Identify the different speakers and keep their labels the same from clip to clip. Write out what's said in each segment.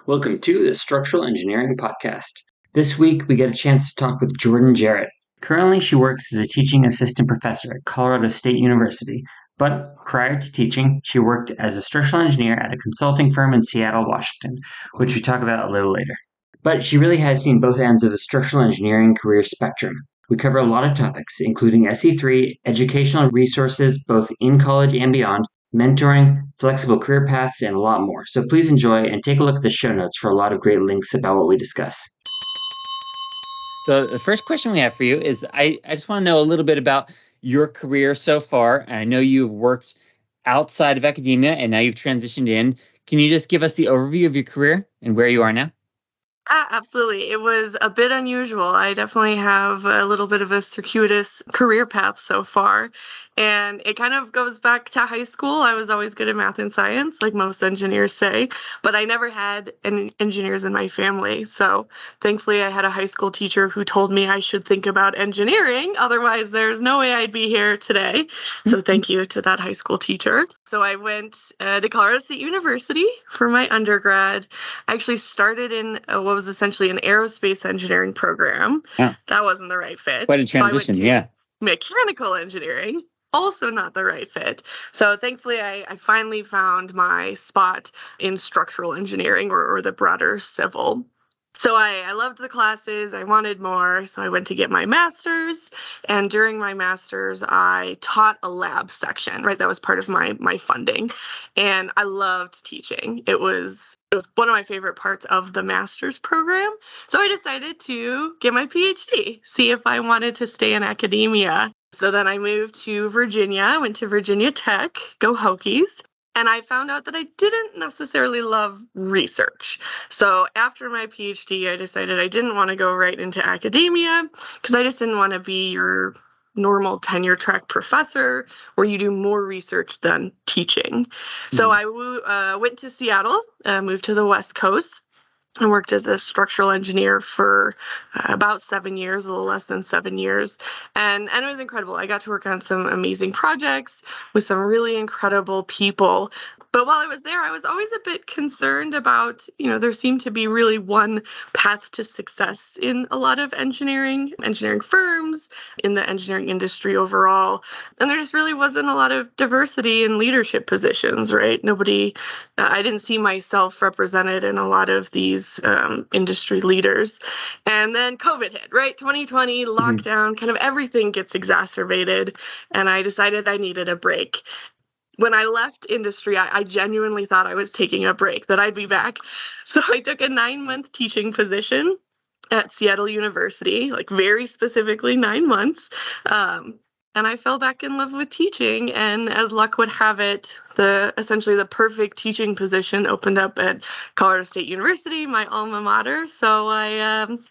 Speaker 1: Welcome to the Structural Engineering Podcast. This week, we get a chance to talk with Jordan Jarrett. Currently, she works as a teaching assistant professor at Colorado State University, but prior to teaching, she worked as a structural engineer at a consulting firm in Seattle, Washington, which we talk about a little later. But she really has seen both ends of the structural engineering career spectrum. We cover a lot of topics, including SE3, educational resources both in college and beyond, mentoring, flexible career paths, and a lot more. So please enjoy and take a look at the show notes for a lot of great links about what we discuss. So the first question we have for you is I just want to know a little bit about your career so far. And I know you've worked outside of academia and now you've transitioned in. Can you just give us the overview of your career and where you are now?
Speaker 2: Absolutely. It was a bit unusual. I definitely have a little bit of a circuitous career path so far. And it kind of goes back to high school. I was always good at math and science, like most engineers say, but I never had any engineers in my family. So thankfully, I had a high school teacher who told me I should think about engineering. Otherwise, there's no way I'd be here today. So thank you to that high school teacher. So I went to Colorado State University for my undergrad. I actually started in what was essentially an aerospace engineering program.
Speaker 1: Yeah.
Speaker 2: That wasn't the right fit.
Speaker 1: Quite a transition,
Speaker 2: so I went to mechanical engineering. Also not the right fit. So thankfully, I finally found my spot in structural engineering or the broader civil. So I loved the classes. I wanted more. So I went to get my master's. And during my master's, I taught a lab section, right? That was part of my funding. And I loved teaching. It was one of my favorite parts of the master's program. So I decided to get my PhD, see if I wanted to stay in academia. So then I moved to Virginia. I went to Virginia Tech, go Hokies. And I found out that I didn't necessarily love research. So after my PhD, I decided I didn't want to go right into academia because I just didn't want to be your normal tenure track professor where you do more research than teaching. So I went to Seattle, moved to the West Coast. I worked as a structural engineer for about 7 years, a little less than 7 years. And it was incredible. I got to work on some amazing projects with some really incredible people. But while I was there, I was always a bit concerned about, there seemed to be really one path to success in a lot of engineering firms, in the engineering industry overall. And there just really wasn't a lot of diversity in leadership positions, right? I didn't see myself represented in a lot of these industry leaders. And then COVID hit, right? 2020, lockdown, kind of everything gets exacerbated. And I decided I needed a break. When I left industry, I genuinely thought I was taking a break, that I'd be back. So I took a 9-month teaching position at Seattle University, like very specifically 9 months. And I fell back in love with teaching. And as luck would have it, essentially the perfect teaching position opened up at Colorado State University, my alma mater. So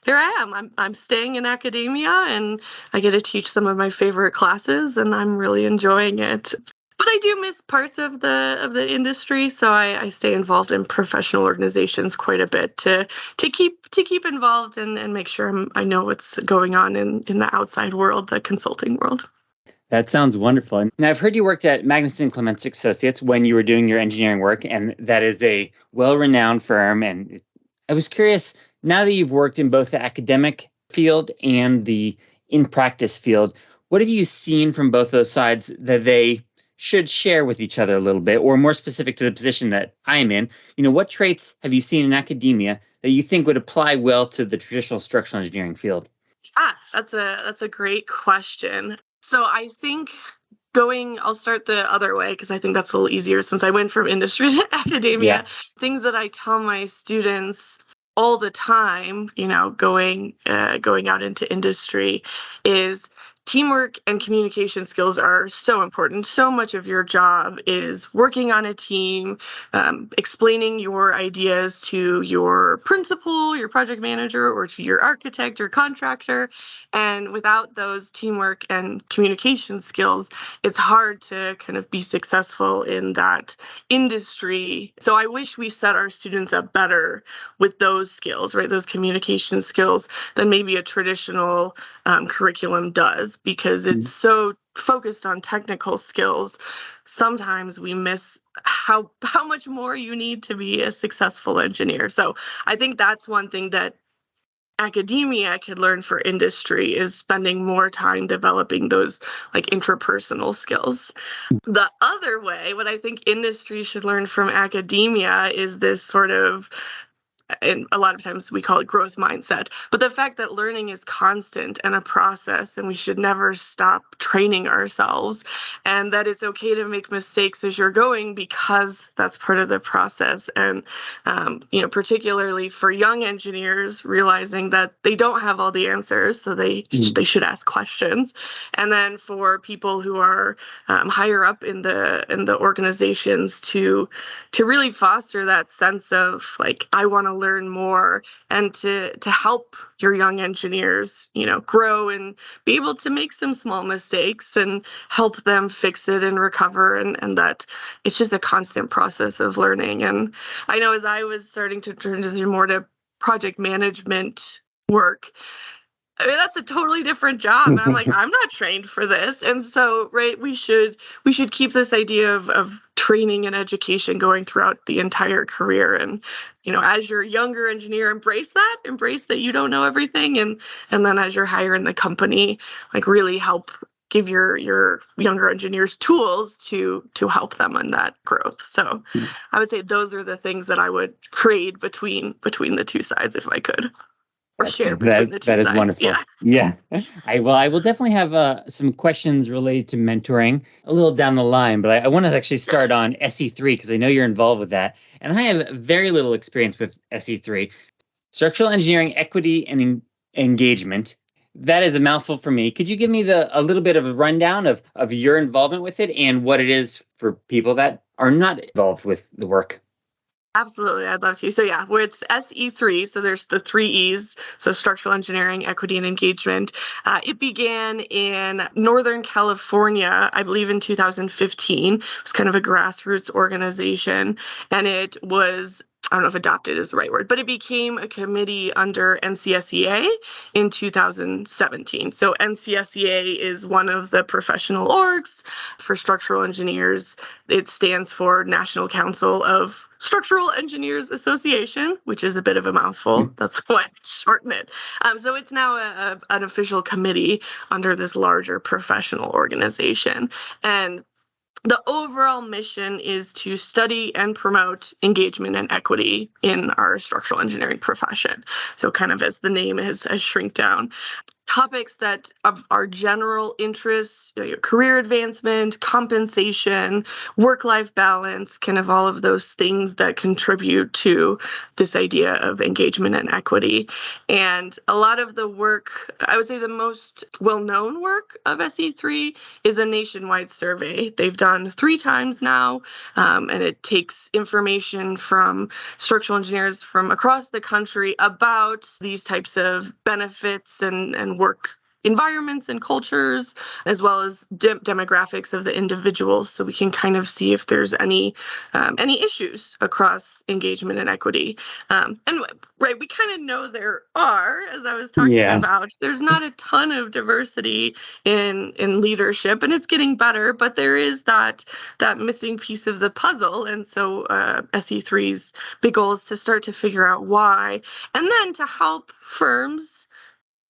Speaker 2: here I am. I'm staying in academia, and I get to teach some of my favorite classes, and I'm really enjoying it. But I do miss parts of the industry, so I stay involved in professional organizations quite a bit to keep involved and make sure I know what's going on in the outside world, the consulting world.
Speaker 1: That sounds wonderful. And I've heard you worked at Magnuson Clements Associates when you were doing your engineering work, and that is a well-renowned firm. And I was curious, now that you've worked in both the academic field and the in-practice field, what have you seen from both those sides that they should share with each other a little bit, or more specific to the position that I am in? What traits have you seen in academia that you think would apply well to the traditional structural engineering field?
Speaker 2: That's a great question. So I think I'll start the other way because I think that's a little easier since I went from industry to academia.
Speaker 1: Yeah.
Speaker 2: Things that I tell my students all the time, going out into industry is teamwork and communication skills are so important. So much of your job is working on a team, explaining your ideas to your principal, your project manager, or to your architect or contractor. And without those teamwork and communication skills, it's hard to kind of be successful in that industry. So I wish we set our students up better with those skills, right? Those communication skills than maybe a traditional curriculum does, because it's so focused on technical skills, sometimes we miss how much more you need to be a successful engineer. So I think that's one thing that academia could learn for industry, is spending more time developing those like interpersonal skills. The other way, what I think industry should learn from academia is this sort of, and a lot of times we call it growth mindset, but the fact that learning is constant and a process, and we should never stop training ourselves, and that it's okay to make mistakes as you're going, because that's part of the process. And particularly for young engineers, realizing that they don't have all the answers, so they should ask questions. And then for people who are higher up in the organizations, to really foster that sense of like, I want to learn more, and to help your young engineers, grow and be able to make some small mistakes and help them fix it and recover, and that it's just a constant process of learning. And I know as I was starting to transition more to project management work, I mean, that's a totally different job. And I'm like, I'm not trained for this. And so, right, we should keep this idea of training and education going throughout the entire career. And, as you're a younger engineer, embrace that you don't know everything. And then as you're higher in the company, like really help give your younger engineers tools to help them on that growth. So I would say those are the things that I would trade between the two sides if I could.
Speaker 3: That is wonderful. Yeah. I will definitely have some questions related to mentoring a little down the line, but I want to actually start on SE3 because I know you're involved with that. And I have very little experience with SE3. Structural Engineering, Equity, and Engagement. That is a mouthful for me. Could you give me a little bit of a rundown of your involvement with it and what it is for people that are not involved with the work?
Speaker 2: Absolutely, I'd love to. So yeah, where it's SE3, so there's the 3 E's, so structural engineering, equity, and engagement. It began in Northern California, I believe in 2015. It was kind of a grassroots organization, and it was, I don't know if adopted is the right word, but it became a committee under NCSEA in 2017. So NCSEA is one of the professional orgs for structural engineers. It stands for National Council of Structural Engineers Association, which is a bit of a mouthful. That's why I shorten it. So it's now an official committee under this larger professional organization. And the overall mission is to study and promote engagement and equity in our structural engineering profession. So kind of as the name has shrink down. Topics that are general interests, career advancement, compensation, work-life balance, kind of all of those things that contribute to this idea of engagement and equity. And a lot of the work, I would say the most well-known work of SE3 is a nationwide survey. They've done 3 times now, and it takes information from structural engineers from across the country about these types of benefits and work environments and cultures, as well as demographics of the individuals, so we can kind of see if there's any issues across engagement and equity. And right, we kind of know there are, as I was talking about. There's not a ton of diversity in leadership, and it's getting better, but there is that missing piece of the puzzle. And so SE3's big goal is to start to figure out why, and then to help firms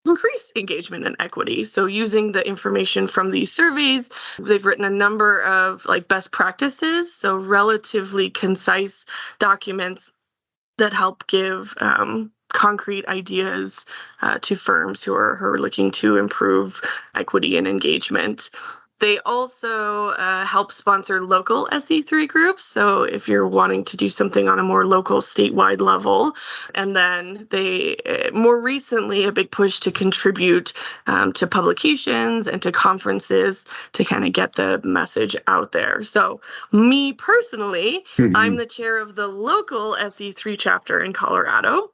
Speaker 2: increase engagement and equity. So using the information from these surveys, they've written a number of best practices, so relatively concise documents that help give concrete ideas to firms who are looking to improve equity and engagement. They also help sponsor local SE3 groups. So if you're wanting to do something on a more local statewide level, and then they more recently a big push to contribute to publications and to conferences to kind of get the message out there. So me personally, I'm the chair of the local SE3 chapter in Colorado.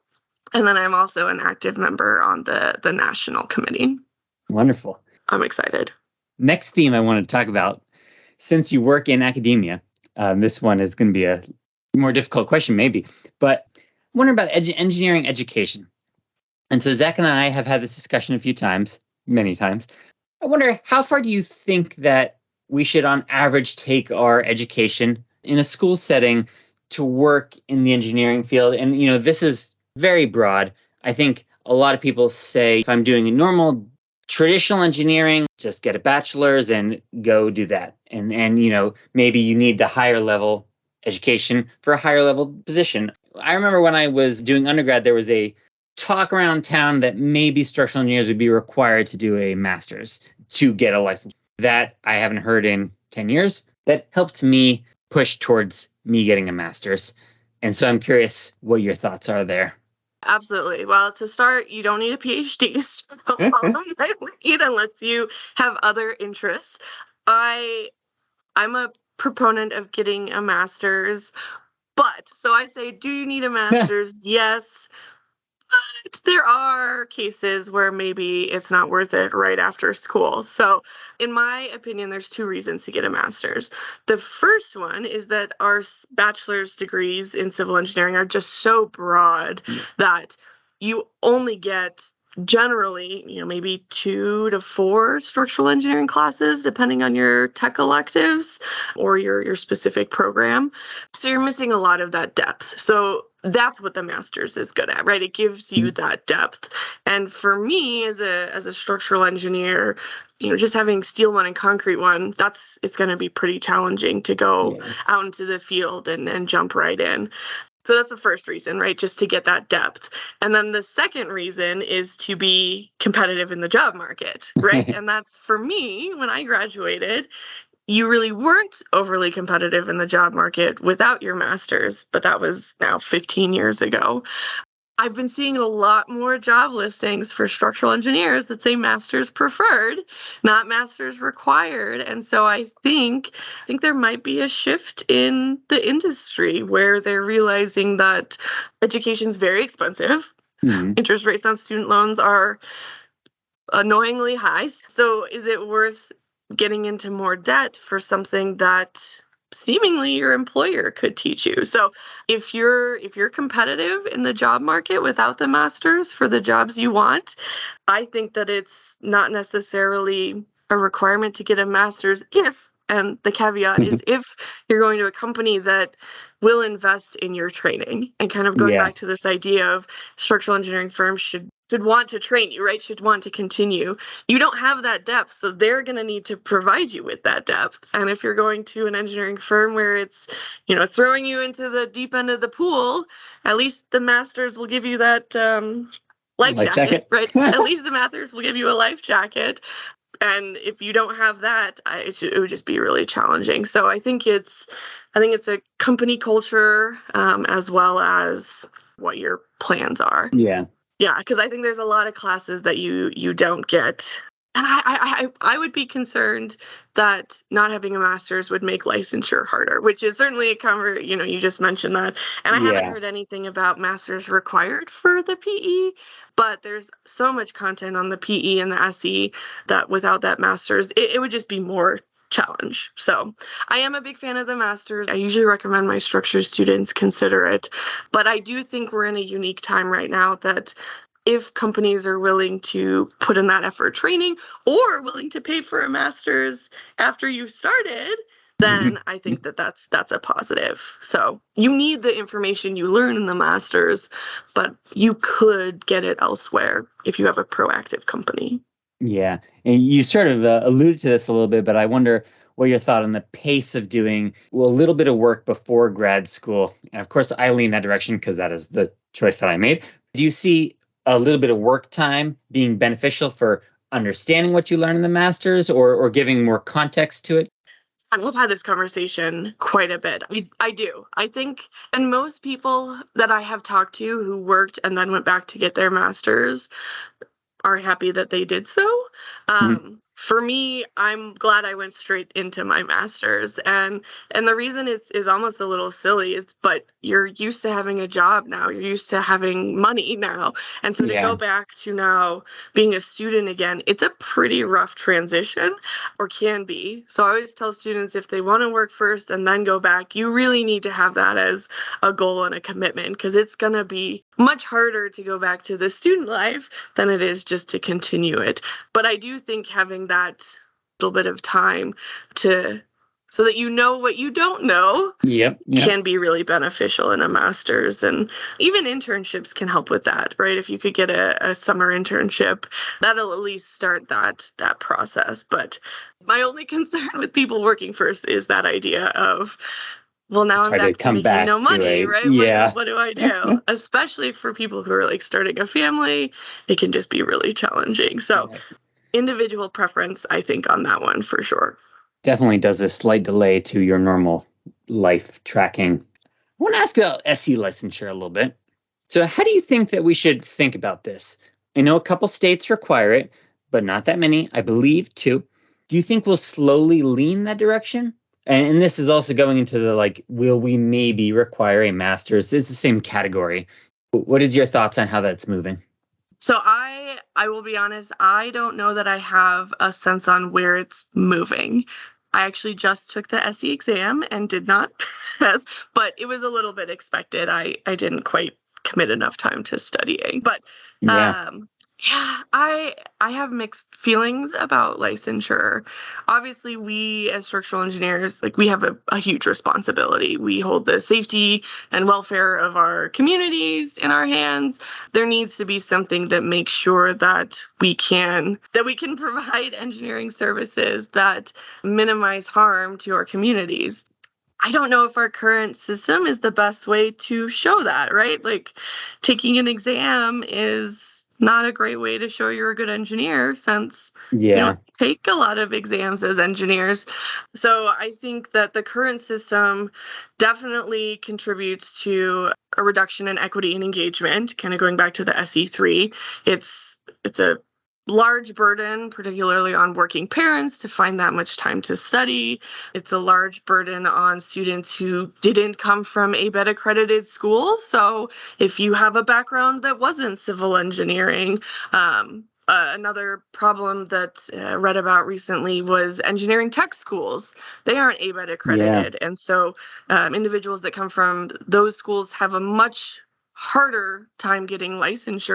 Speaker 2: And then I'm also an active member on the national committee.
Speaker 3: Wonderful.
Speaker 2: I'm excited.
Speaker 3: Next theme I want to talk about, since you work in academia, this one is going to be a more difficult question maybe, but I'm wondering about engineering education. And so Zach and I have had this discussion a few times, many times, I wonder, how far do you think that we should, on average, take our education in a school setting to work in the engineering field? And, this is very broad. I think a lot of people say, if I'm doing a normal traditional engineering, just get a bachelor's and go do that. And maybe you need the higher level education for a higher level position. I remember when I was doing undergrad, there was a talk around town that maybe structural engineers would be required to do a master's to get a license. That I haven't heard in 10 years. That helped me push towards me getting a master's. And so I'm curious what your thoughts are there.
Speaker 2: Absolutely. Well, to start, you don't need a PhD. So don't follow my lead unless you have other interests. I'm a proponent of getting a master's, so I say, do you need a master's? Yes. But there are cases where maybe it's not worth it right after school. So in my opinion, there's two reasons to get a master's. The first one is that our bachelor's degrees in civil engineering are just so broad that you only get generally, maybe 2 to 4 structural engineering classes, depending on your tech electives or your specific program. So you're missing a lot of that depth. So that's what the master's is good at, right? It gives you that depth. And for me, as a structural engineer, just having steel one and concrete one, it's going to be pretty challenging to go out into the field and jump right in. So that's the first reason, right? Just to get that depth. And then the second reason is to be competitive in the job market, right? And that's, for me, when I graduated, you really weren't overly competitive in the job market without your master's, but that was now 15 years ago. I've been seeing a lot more job listings for structural engineers that say master's preferred, not master's required. And so I think there might be a shift in the industry where they're realizing that education is very expensive. Interest rates on student loans are annoyingly high. So is it worth getting into more debt for something that seemingly your employer could teach you? So if you're competitive in the job market without the master's for the jobs you want, I think that it's not necessarily a requirement to get a master's and the caveat is if you're going to a company that will invest in your training. And kind of going back to this idea of structural engineering firms should want to train you, right? Should want to continue. You don't have that depth, so they're going to need to provide you with that depth. And if you're going to an engineering firm where it's, throwing you into the deep end of the pool, at least the masters will give you that life jacket, right? At least the masters will give you a life jacket. And if you don't have that, it would just be really challenging. So I think it's a company culture as well as what your plans are. Yeah, because I think there's a lot of classes that you don't get. And I would be concerned that not having a master's would make licensure harder, which is certainly a you just mentioned that. And I haven't heard anything about master's required for the PE, but there's so much content on the PE and the SE that without that master's, it would just be more challenge. So I am a big fan of the master's. I usually recommend my structure students consider it, but I do think we're in a unique time right now that if companies are willing to put in that effort training or willing to pay for a master's after you've started, then I think that's a positive. So you need the information you learn in the master's, but you could get it elsewhere if you have a proactive company.
Speaker 3: Yeah. And you sort of alluded to this a little bit, but I wonder what your thought on the pace of doing a little bit of work before grad school. And of course, I lean that direction because that is the choice that I made. Do you see a little bit of work time being beneficial for understanding what you learn in the master's or giving more context to it?
Speaker 2: I've had this conversation quite a bit. I do. I think, and most people that I have talked to who worked and then went back to get their master's are happy that they did so. For me, I'm glad I went straight into my master's. And the reason is almost a little silly, but you're used to having a job now. You're used to having money now. And so to go back to now being a student again, it's a pretty rough transition, or can be. So I always tell students, if they want to work first and then go back, you really need to have that as a goal and a commitment, because it's going to be much harder to go back to the student life than it is just to continue it. But I do think having that little bit of time so that you know what you don't know can be really beneficial in a master's. And even internships can help with that, right? If you could get a summer internship, that'll at least start that process. But my only concern with people working first is that idea of, well, now I'm back to making no money, right?
Speaker 3: Yeah.
Speaker 2: What do I do? Especially for people who are like starting a family, it can just be really challenging. So individual preference, I think, on that one for sure.
Speaker 3: Definitely does a slight delay to your normal life tracking. I want to ask about SE licensure a little bit. So how do you think that we should think about this? I know a couple states require it, but not that many, I believe 2. Do you think we'll slowly lean that direction? And this is also going into the will we maybe require a master's? It's the same category. What is your thoughts on how that's moving?
Speaker 2: So I will be honest, I don't know that I have a sense on where it's moving. I actually just took the SE exam and did not pass, but it was a little bit expected. I didn't quite commit enough time to studying. But I have mixed feelings about licensure. Obviously, we as structural engineers, we have a huge responsibility. We hold the safety and welfare of our communities in our hands. There needs to be something that makes sure that we can provide engineering services that minimize harm to our communities. I don't know if our current system is the best way to show that, right? Taking an exam is not a great way to show you're a good engineer, since we don't take a lot of exams as engineers. So I think that the current system definitely contributes to a reduction in equity and engagement, kind of going back to the SE3. It's a large burden, particularly on working parents, to find that much time to study. It's a large burden on students who didn't come from ABET accredited schools. So if you have a background that wasn't civil engineering, another problem that I read about recently was engineering tech schools. They aren't ABET accredited. And so individuals that come from those schools have a much harder time getting licensed,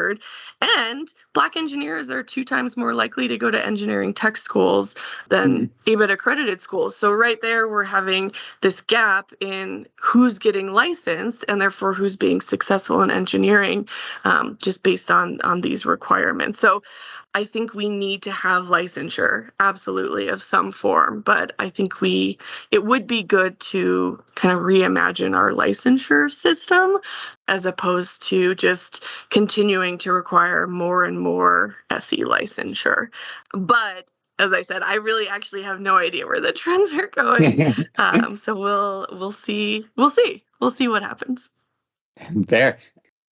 Speaker 2: and Black engineers are 2 times more likely to go to engineering tech schools than ABET accredited schools. So right there, we're having this gap in who's getting licensed and therefore who's being successful in engineering, just based on these requirements. So I think we need to have licensure, absolutely, of some form, but I think it would be good to kind of reimagine our licensure system as opposed to just continuing to require more and more SE licensure. But as I said, I really actually have no idea where the trends are going. So we'll see. We'll see what happens.
Speaker 3: There.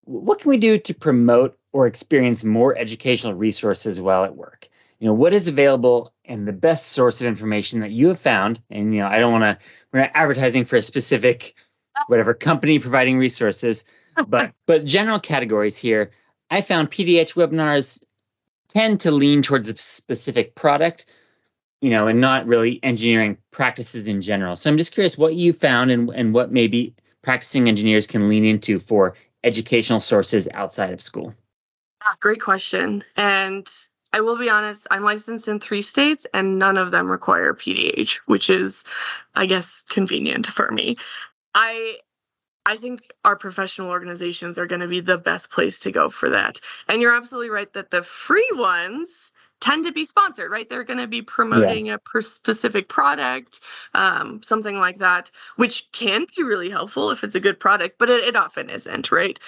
Speaker 3: What can we do to promote or experience more educational resources while at work? What is available and the best source of information that you have found? And, we're not advertising for a specific, company providing resources, but general categories here. I found PDH webinars tend to lean towards a specific product, and not really engineering practices in general. So I'm just curious what you found and what maybe practicing engineers can lean into for educational sources outside of school.
Speaker 2: Great question. And I will be honest, I'm licensed in 3 states and none of them require PDH, which is, I guess, convenient for me. I think our professional organizations are going to be the best place to go for that. And you're absolutely right that the free ones tend to be sponsored, right? They're going to be promoting a specific product, something like that, which can be really helpful if it's a good product, but it often isn't, right?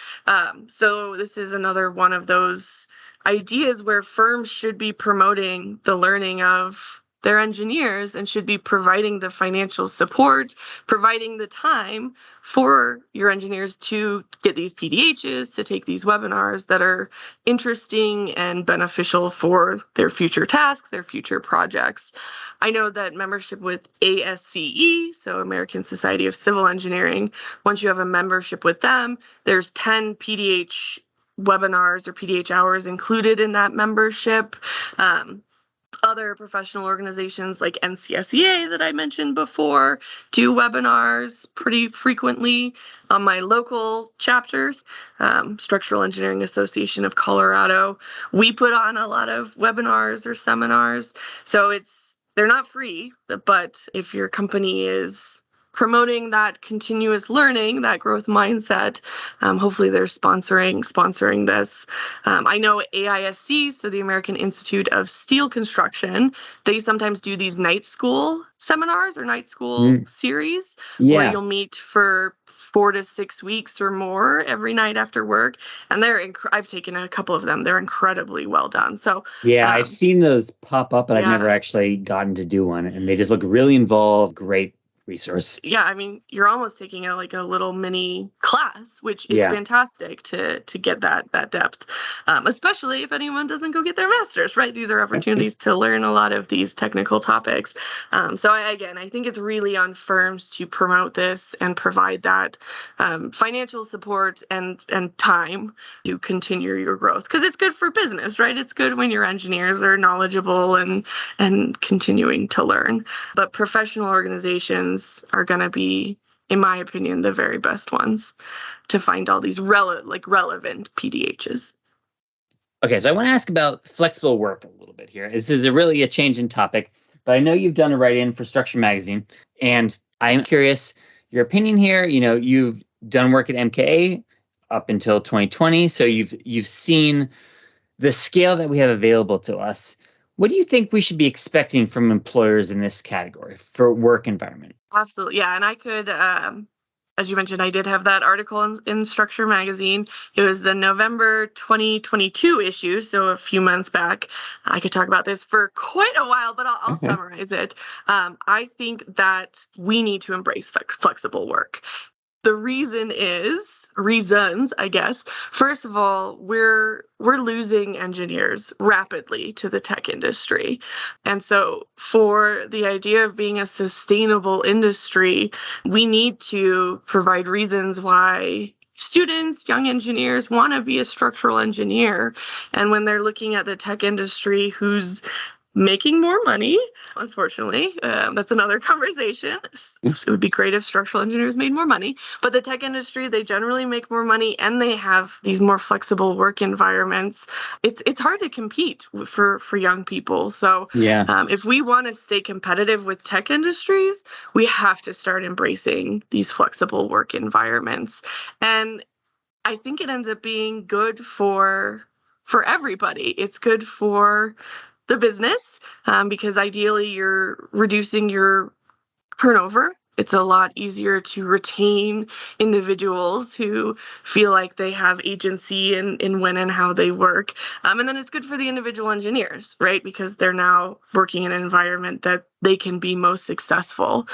Speaker 2: So this is another one of those ideas where firms should be promoting the learning of their engineers and should be providing the financial support, providing the time for your engineers to get these PDHs, to take these webinars that are interesting and beneficial for their future tasks, their future projects. I know that membership with ASCE, so American Society of Civil Engineering, once you have a membership with them, there's 10 PDH webinars or PDH hours included in that membership. Other professional organizations like NCSEA that I mentioned before do webinars pretty frequently. On my local chapters, Structural Engineering Association of Colorado, we put on a lot of webinars or seminars. So they're not free, but if your company is promoting that continuous learning, that growth mindset, hopefully they're sponsoring this. I know AISC, so the American Institute of Steel Construction, they sometimes do these night school seminars or night school series where you'll meet for 4 to 6 weeks or more every night after work. And I've taken a couple of them. They're incredibly well done. So
Speaker 3: I've seen those pop up, but I've never actually gotten to do one. And they just look really involved. Great resource.
Speaker 2: Yeah, I mean, you're almost taking a little mini class, which is fantastic to get that depth, especially if anyone doesn't go get their master's, right? These are opportunities to learn a lot of these technical topics. So I think it's really on firms to promote this and provide that financial support and time to continue your growth, because it's good for business, right? It's good when your engineers are knowledgeable and continuing to learn. But professional organizations are going to be, in my opinion, the very best ones to find all these relevant PDHs.
Speaker 3: Okay, so I want to ask about flexible work a little bit here. This is really a change in topic, but I know you've done a write-in for Structure Magazine, and I'm curious your opinion here. You know, you've done work at MKA up until 2020, so you've seen the scale that we have available to us. What do you think we should be expecting from employers in this category for work environment?
Speaker 2: Absolutely. Yeah. And I could, as you mentioned, I did have that article in Structure Magazine. It was the November 2022 issue, so a few months back. I could talk about this for quite a while, but I'll summarize it. I think that we need to embrace flexible work. The reasons, I guess. First of all, we're losing engineers rapidly to the tech industry. And so for the idea of being a sustainable industry, we need to provide reasons why students, young engineers want to be a structural engineer. And when they're looking at the tech industry who's making more money, unfortunately, that's another conversation. It would be great if structural engineers made more money, but the tech industry, they generally make more money and they have these more flexible work environments. It's hard to compete for young people. So if we want to stay competitive with tech industries, we have to start embracing these flexible work environments. And I think it ends up being good for everybody. It's good for the business, because ideally you're reducing your turnover. It's a lot easier to retain individuals who feel like they have agency in when and how they work. And then it's good for the individual engineers, right? Because they're now working in an environment that they can be most successful.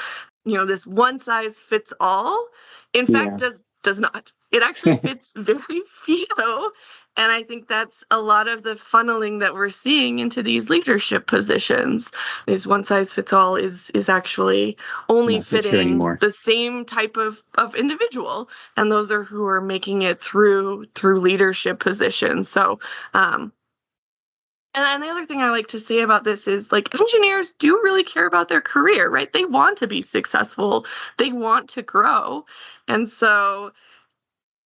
Speaker 2: You know, this one size fits all, in fact, does not. It actually fits very few. And I think that's a lot of the funneling that we're seeing into these leadership positions. This one size fits all is actually only fitting the same type of individual. And those are who are making it through leadership positions. So, and the other thing I like to say about this is, like, engineers do really care about their career, right? They want to be successful. They want to grow. And so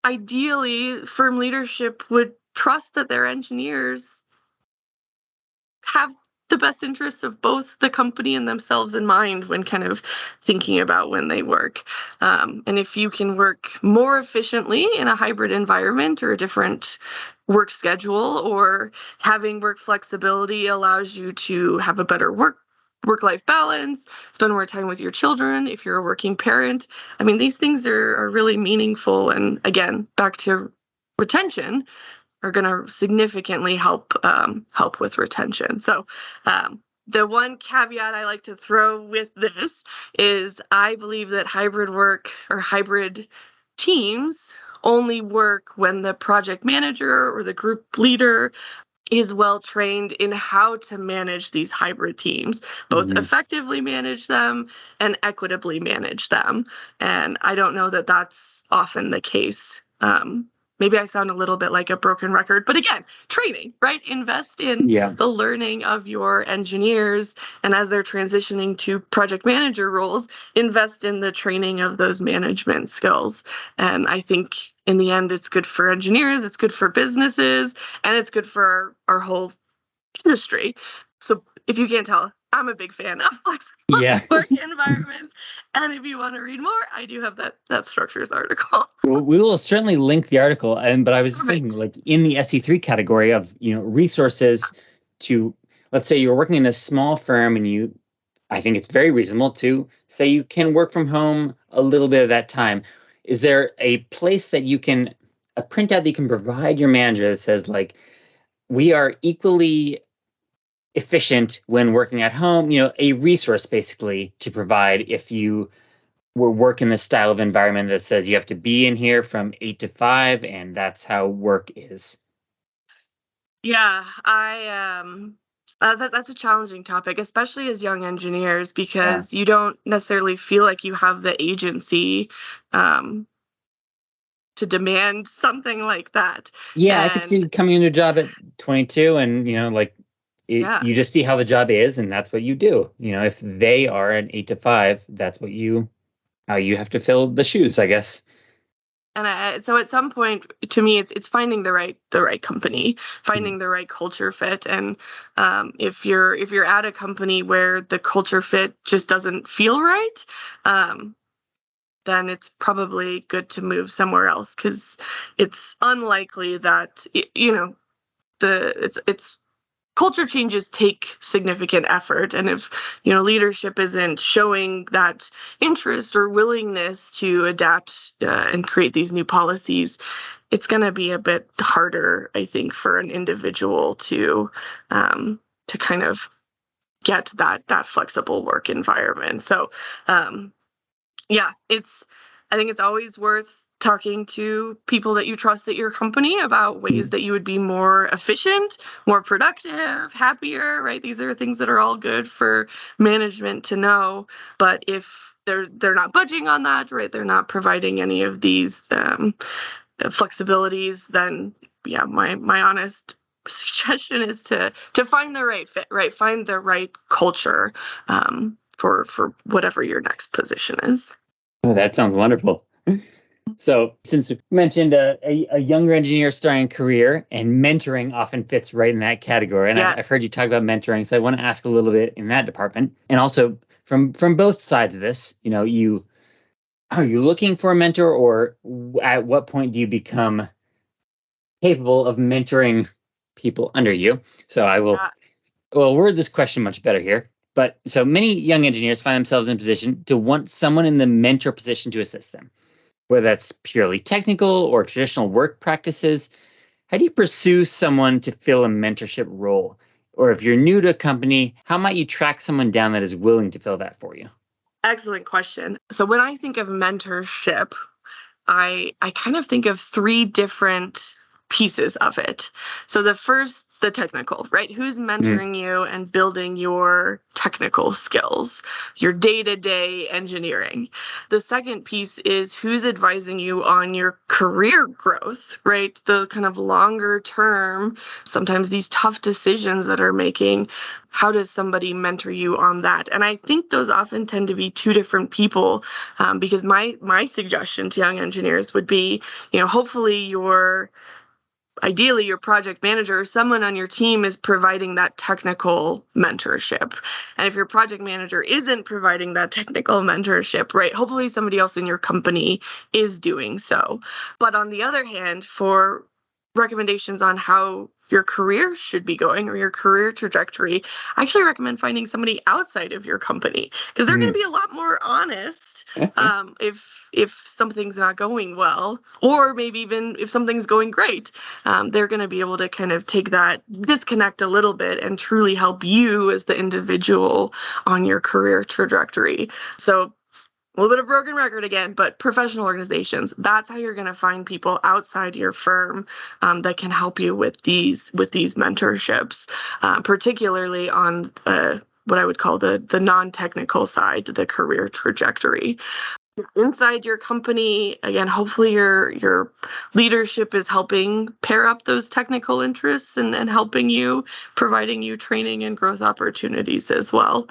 Speaker 2: ideally, firm leadership would trust that their engineers have the best interests of both the company and themselves in mind when kind of thinking about when they work. And if you can work more efficiently in a hybrid environment or a different work schedule, or having work flexibility allows you to have a better work-life balance, spend more time with your children if you're a working parent. I mean, these things are really meaningful. And again, back to retention, are going to significantly help with retention. So The one caveat I like to throw with this is I believe that hybrid work or hybrid teams only work when the project manager or the group leader is well trained in how to manage these hybrid teams, both effectively manage them and equitably manage them. And I don't know that that's often the case. Maybe I sound a little bit like a broken record, but again, training, right? Invest in the learning of your engineers. And as they're transitioning to project manager roles, invest in the training of those management skills. And I think in the end, it's good for engineers, it's good for businesses, and it's good for our whole industry. So if you can't tell, I'm a big fan of flexible work environments. And if you want to read more, I do have that structures article.
Speaker 3: Well, we will certainly link the article. But I was thinking, like, in the SE3 category of, resources to, let's say you're working in a small firm and I think it's very reasonable to say you can work from home a little bit of that time. Is there a place that a printout that you can provide your manager that says, like, we are equally efficient when working at home, a resource basically to provide if you were working this style of environment that says you have to be in here from 8 to 5 and that's how work is?
Speaker 2: Yeah, that's a challenging topic, especially as young engineers, because you don't necessarily feel like you have the agency to demand something like that.
Speaker 3: Yeah, I could see coming into a job at 22 and, you just see how the job is and that's what you do. If they are an 8 to 5, that's how you have to fill the shoes, I guess.
Speaker 2: And so at some point, to me, it's finding the right company, finding the right culture fit. And if you're at a company where the culture fit just doesn't feel right, then it's probably good to move somewhere else, because it's unlikely that it's culture changes take significant effort, and if leadership isn't showing that interest or willingness to adapt and create these new policies, it's going to be a bit harder, I think, for an individual to kind of get that flexible work environment. So I think it's always worth talking to people that you trust at your company about ways that you would be more efficient, more productive, happier, right? These are things that are all good for management to know. But if they're not budging on that, right, they're not providing any of these flexibilities, then my honest suggestion is to find the right fit, right? Find the right culture for whatever your next position is.
Speaker 3: Oh, that sounds wonderful. So since you mentioned a younger engineer starting a career, and mentoring often fits right in that category. And I've heard you talk about mentoring, so I want to ask a little bit in that department. And also from both sides of this, are you looking for a mentor, or at what point do you become capable of mentoring people under you? So I will word this question much better here. But so many young engineers find themselves in a position to want someone in the mentor position to assist them, whether that's purely technical or traditional work practices. How do you pursue someone to fill a mentorship role? Or if you're new to a company, how might you track someone down that is willing to fill that for you?
Speaker 2: Excellent question. So when I think of mentorship, I kind of think of 3 different pieces of it. So the first, the technical, right? Who's mentoring you and building your technical skills, your day-to-day engineering. The second piece is who's advising you on your career growth, right? The kind of longer term, sometimes these tough decisions that are making. How does somebody mentor you on that? And I think those often tend to be 2 different people, because my suggestion to young engineers would be, hopefully ideally your project manager or someone on your team is providing that technical mentorship. And if your project manager isn't providing that technical mentorship, right, hopefully somebody else in your company is doing so. But on the other hand, for recommendations on how your career should be going or your career trajectory, I actually recommend finding somebody outside of your company, because they're going to be a lot more honest if something's not going well, or maybe even if something's going great. They're going to be able to kind of take that disconnect a little bit and truly help you as the individual on your career trajectory. So a little bit of broken record again, but professional organizations, that's how you're going to find people outside your firm that can help you with these mentorships, particularly on what I would call the non-technical side, the career trajectory. Inside your company, again, hopefully your leadership is helping pair up those technical interests and helping you, providing you training and growth opportunities as well.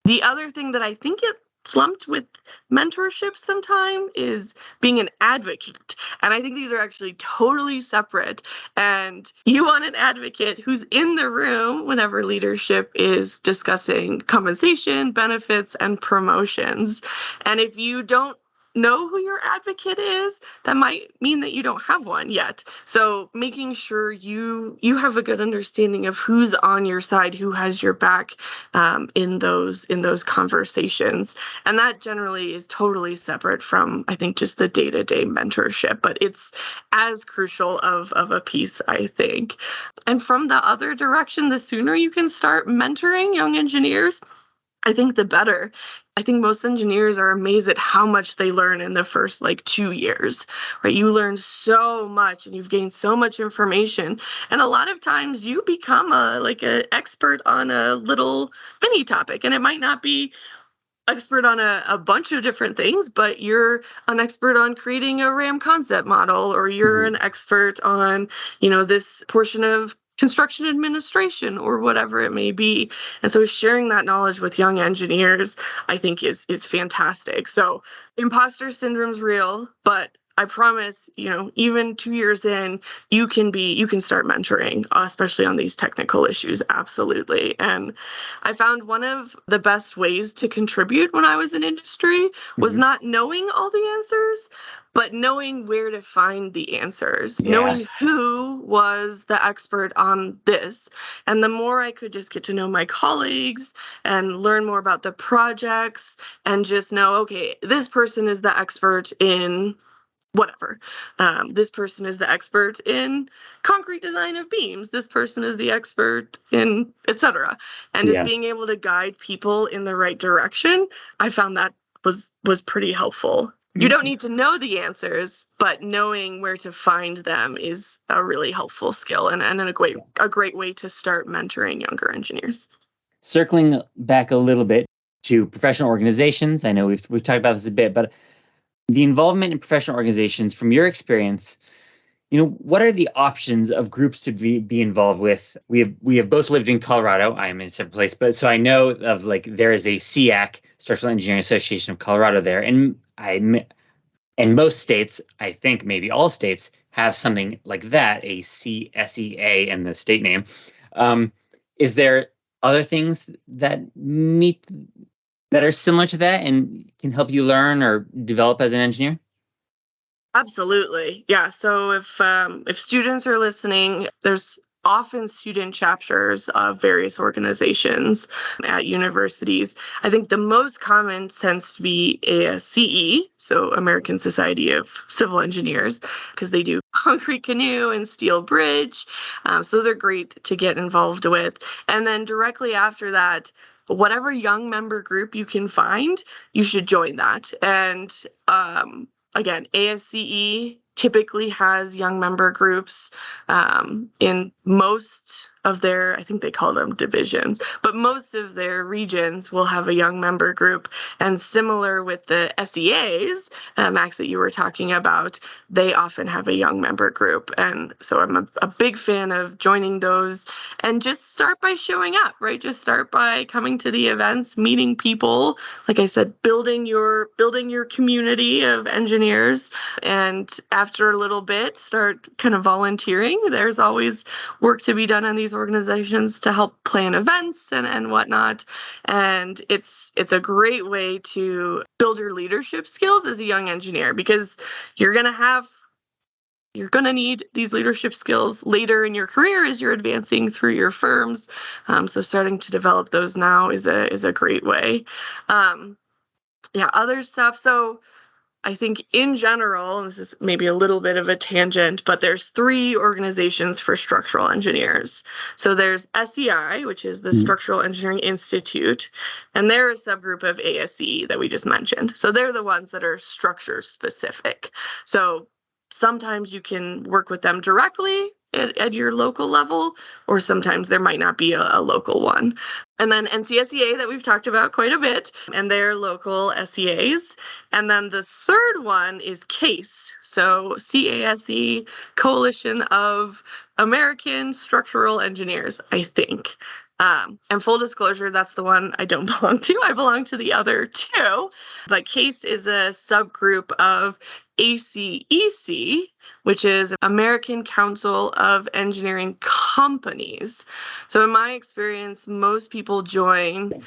Speaker 2: The other thing that I think it slumped with mentorship sometime is being an advocate. And I think these are actually totally separate. And you want an advocate who's in the room whenever leadership is discussing compensation, benefits, and promotions. And if you don't know who your advocate is, that might mean that you don't have one yet. So making sure you have a good understanding of who's on your side, who has your back in those conversations. And that generally is totally separate from, I think, just the day-to-day mentorship, but it's as crucial of a piece, I think. And from the other direction, the sooner you can start mentoring young engineers, I think the better. I think most engineers are amazed at how much they learn in the first 2 years, right? You learn so much and you've gained so much information. And a lot of times you become an expert on a little mini topic, and it might not be expert on a bunch of different things, but you're an expert on creating a RAM concept model, or you're an expert on, this portion of construction administration or whatever it may be. And so sharing that knowledge with young engineers, I think is fantastic. So imposter syndrome's real, but I promise, even 2 years in, you can start mentoring, especially on these technical issues. Absolutely. And I found one of the best ways to contribute when I was in industry was not knowing all the answers, but knowing where to find the answers, knowing who was the expert on this. And the more I could just get to know my colleagues and learn more about the projects and just know, okay, this person is the expert in whatever. This person is the expert in concrete design of beams. This person is the expert in etc. And just being able to guide people in the right direction, I found that was pretty helpful. You don't need to know the answers, but knowing where to find them is a really helpful skill and a great way to start mentoring younger engineers.
Speaker 3: Circling back a little bit to professional organizations, I know we've talked about this a bit, but the involvement in professional organizations, from your experience, what are the options of groups to be involved with? We have both lived in Colorado. I am in a separate place, but so I know of there is a SEAC, Structural Engineering Association of Colorado there, and most states, I think maybe all states, have something like that, a CSEA in the state name. Is there other things that are similar to that and can help you learn or develop as an engineer?
Speaker 2: Absolutely. Yeah. So if students are listening, there's often student chapters of various organizations at universities. I think the most common tends to be ASCE, so American Society of Civil Engineers, because they do concrete canoe and steel bridge. So those are great to get involved with. And then directly after that, whatever young member group you can find, you should join that. And again, ASCE typically has young member groups in most of their, I think they call them divisions, but most of their regions will have a young member group. And similar with the SEAs, Max, that you were talking about, they often have a young member group. And so I'm a big fan of joining those, and just start by showing up, right? Just start by coming to the events, meeting people, like I said, building your community of engineers. And after a little bit, start kind of volunteering. There's always work to be done in these organizations to help plan events and whatnot. And it's a great way to build your leadership skills as a young engineer, because you're going to have you're going to need these leadership skills later in your career as you're advancing through your firms. So starting to develop those now is a great way. Other stuff. So I think in general, and this is maybe a little bit of a tangent, but there's 3 organizations for structural engineers. So there's SEI, which is the Structural Engineering Institute, and they're a subgroup of ASE that we just mentioned. So they're the ones that are structure specific. So sometimes you can work with them directly at your local level, or sometimes there might not be a local one. And then NCSEA that we've talked about quite a bit, and their local SEAs. And then the third one is CASE, so CASE, Coalition of American Structural Engineers, I think. And full disclosure, that's the one I don't belong to. I belong to the other 2. But CASE is a subgroup of ACEC, which is American Council of Engineering Companies. So in my experience, most people join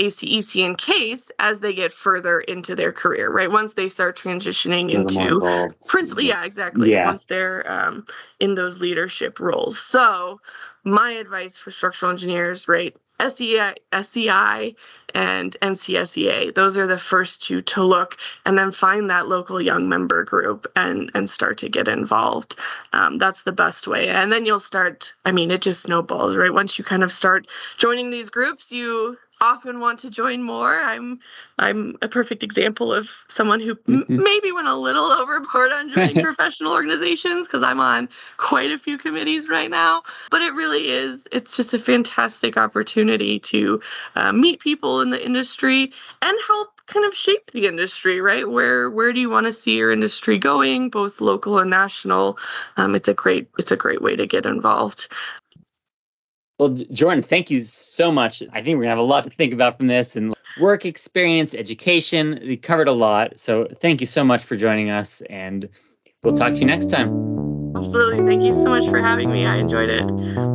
Speaker 2: ACEC and CASE as they get further into their career, right? Once they start transitioning into principal, exactly. Yeah. Once they're in those leadership roles. So my advice for structural engineers, right? SEI and NCSEA. Those are the first 2 to look, and then find that local young member group and start to get involved. That's the best way. And then you'll start, it just snowballs, right? Once you kind of start joining these groups, you often want to join more. I'm a perfect example of someone who maybe went a little overboard on joining professional organizations, because I'm on quite a few committees right now. But it really is, it's just a fantastic opportunity to meet people in the industry and help kind of shape the industry, right? Where do you want to see your industry going, both local and national? It's a great way to get involved.
Speaker 3: Well, Jordan, thank you so much. I think we're going to have a lot to think about from this, and work experience, education. We covered a lot. So thank you so much for joining us, and we'll talk to you next time.
Speaker 2: Absolutely. Thank you so much for having me. I enjoyed it.